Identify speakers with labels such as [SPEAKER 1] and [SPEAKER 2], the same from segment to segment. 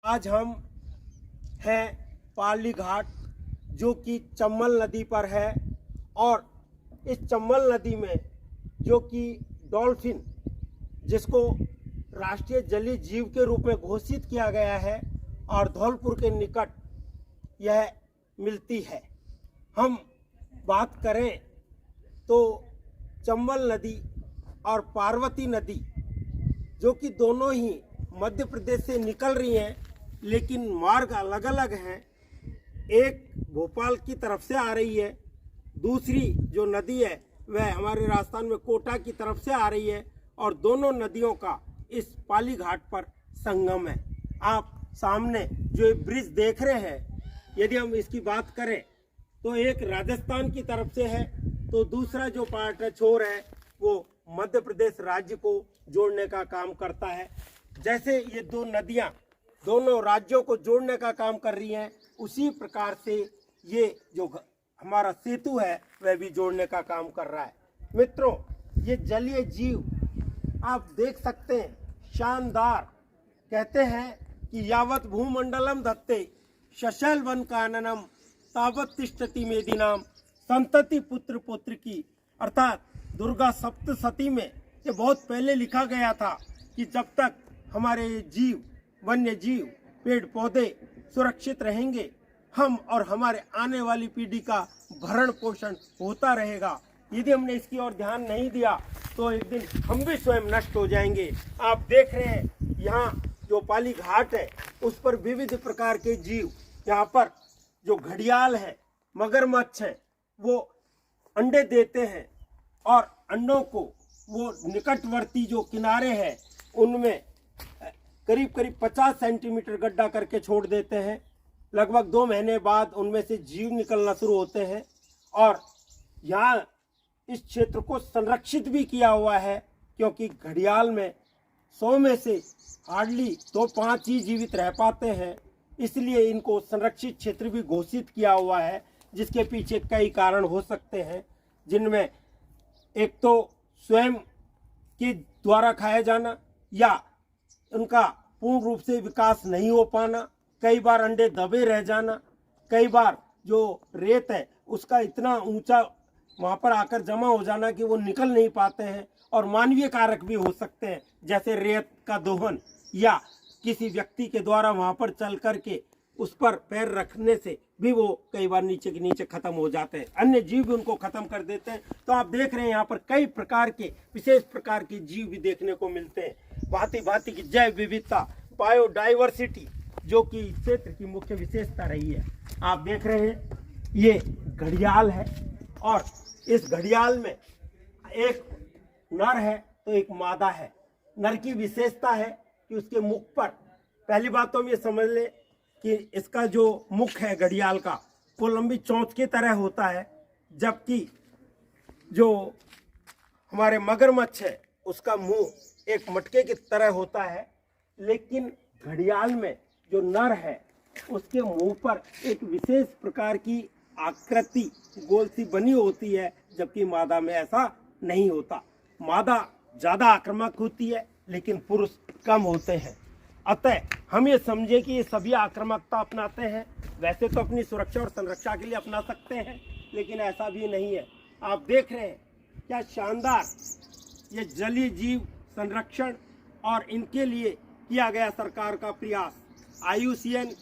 [SPEAKER 1] आज हम हैं पाली घाट जो कि चंबल नदी पर है और इस चंबल नदी में जो कि डॉल्फिन जिसको राष्ट्रीय जलीय जीव के रूप में घोषित किया गया है और धौलपुर के निकट यह मिलती है। हम बात करें तो चंबल नदी और पार्वती नदी जो कि दोनों ही मध्य प्रदेश से निकल रही हैं लेकिन मार्ग अलग अलग हैं। एक भोपाल की तरफ से आ रही है, दूसरी जो नदी है वह हमारे राजस्थान में कोटा की तरफ से आ रही है और दोनों नदियों का इस पाली घाट पर संगम है। आप सामने जो ये ब्रिज देख रहे हैं, यदि हम इसकी बात करें तो एक राजस्थान की तरफ से है तो दूसरा जो पार्ट छोर है वो मध्य प्रदेश राज्य को जोड़ने का काम करता है। जैसे ये दो नदियां दोनों राज्यों को जोड़ने का काम कर रही हैं, उसी प्रकार से ये जो हमारा सेतु है वह भी जोड़ने का काम कर रहा है। मित्रों, ये जलीय जीव आप देख सकते हैं, शानदार। कहते हैं कि यावत भूमंडलम धत्ते शशैल वन काननम तावत तिष्ठति मेदिनाम संतति पुत्र पुत्र की, अर्थात दुर्गा सप्तशती में ये बहुत पहले लिखा गया था कि जब तक हमारे जीव, वन्य जीव, पेड़ पौधे सुरक्षित रहेंगे, हम और हमारे आने वाली पीढ़ी का भरण पोषण होता रहेगा। यदि हमने इसकी ओर ध्यान नहीं दिया तो एक दिन हम भी स्वयं नष्ट हो जाएंगे। आप देख रहे हैं यहाँ जो पाली घाट है उस पर विविध प्रकार के जीव, यहाँ पर जो घड़ियाल है, मगरमच्छ है, वो अंडे देते हैं और अंडों को वो निकटवर्ती जो किनारे हैं उनमें करीब करीब 50 सेंटीमीटर गड्ढा करके छोड़ देते हैं। लगभग 2 महीने बाद उनमें से जीव निकलना शुरू होते हैं और यहाँ इस क्षेत्र को संरक्षित भी किया हुआ है क्योंकि घड़ियाल में 100 में से हार्डली 2-5 ही जीवित रह पाते हैं, इसलिए इनको संरक्षित क्षेत्र भी घोषित किया हुआ है। जिसके पीछे कई कारण हो सकते हैं, जिनमें एक तो स्वयं के द्वारा खाया जाना या उनका पूर्ण रूप से विकास नहीं हो पाना, कई बार अंडे दबे रह जाना, कई बार जो रेत है उसका इतना ऊंचा वहाँ पर आकर जमा हो जाना कि वो निकल नहीं पाते हैं, और मानवीय कारक भी हो सकते हैं जैसे रेत का दोहन या किसी व्यक्ति के द्वारा वहाँ पर चल करके उस पर पैर रखने से भी वो कई बार नीचे के नीचे खत्म हो जाते हैं, अन्य जीव भी उनको खत्म कर देते हैं। तो आप देख रहे हैं यहाँ पर कई प्रकार के विशेष प्रकार के जीव भी देखने को मिलते हैं। भांति भांति की जैव विविधता, बायोडाइवर्सिटी जो कि क्षेत्र की मुख्य विशेषता रही है। आप देख रहे हैं ये घड़ियाल है और इस घड़ियाल में एक नर है तो एक मादा है। नर की विशेषता है कि उसके मुख पर, पहली बात तो हम ये समझ लें कि इसका जो मुख है घड़ियाल का वो लंबी चोंच की तरह होता है, जबकि जो हमारे मगरमच्छ है उसका मुंह एक मटके की तरह होता है। लेकिन घड़ियाल में जो नर है उसके मुंह पर एक विशेष प्रकार की आकृति गोल सी बनी होती है, जबकि मादा में ऐसा नहीं होता। मादा ज़्यादा आक्रामक होती है लेकिन पुरुष कम होते हैं। अतः हम ये समझे कि ये सभी आक्रामकता अपनाते हैं। वैसे तो अपनी सुरक्षा और संरक्षा के लिए अपना सकते हैं, लेकिन ऐसा भी नहीं है। आप देख रहे हैं क्या शानदार ये जलीय जीव संरक्षण और इनके लिए किया गया सरकार का प्रयास। IUCN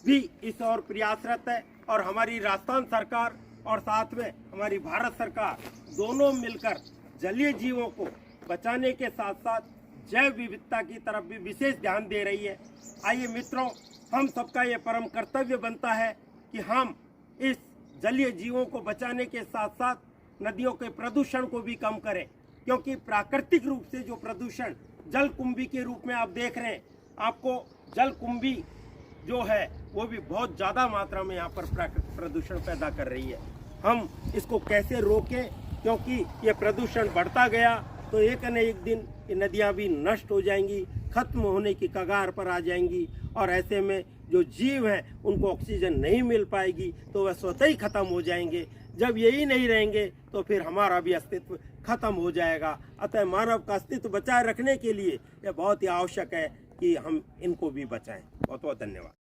[SPEAKER 1] भी इस ओर प्रयासरत है और हमारी राजस्थान सरकार और साथ में हमारी भारत सरकार दोनों मिलकर जलीय जीवों को बचाने के साथ साथ जैव विविधता की तरफ भी विशेष ध्यान दे रही है। आइए मित्रों, हम सबका ये परम कर्तव्य बनता है कि हम इस जलीय जीवों को बचाने के साथ साथ नदियों के प्रदूषण को भी कम करें, क्योंकि प्राकृतिक रूप से जो प्रदूषण जल कुंभी के रूप में आप देख रहे हैं, आपको जल कुंभी जो है वो भी बहुत ज़्यादा मात्रा में यहाँ पर प्राकृतिक प्रदूषण पैदा कर रही है। हम इसको कैसे रोकें, क्योंकि ये प्रदूषण बढ़ता गया तो एक न एक दिन ये नदियाँ भी नष्ट हो जाएंगी, खत्म होने की कगार पर आ जाएंगी, और ऐसे में जो जीव हैं उनको ऑक्सीजन नहीं मिल पाएगी तो वह स्वतः ही खत्म हो जाएंगे। जब यही नहीं रहेंगे तो फिर हमारा भी अस्तित्व खत्म हो जाएगा। अतः मानव का अस्तित्व बचाए रखने के लिए यह बहुत ही आवश्यक है कि हम इनको भी बचाएं। बहुत बहुत धन्यवाद।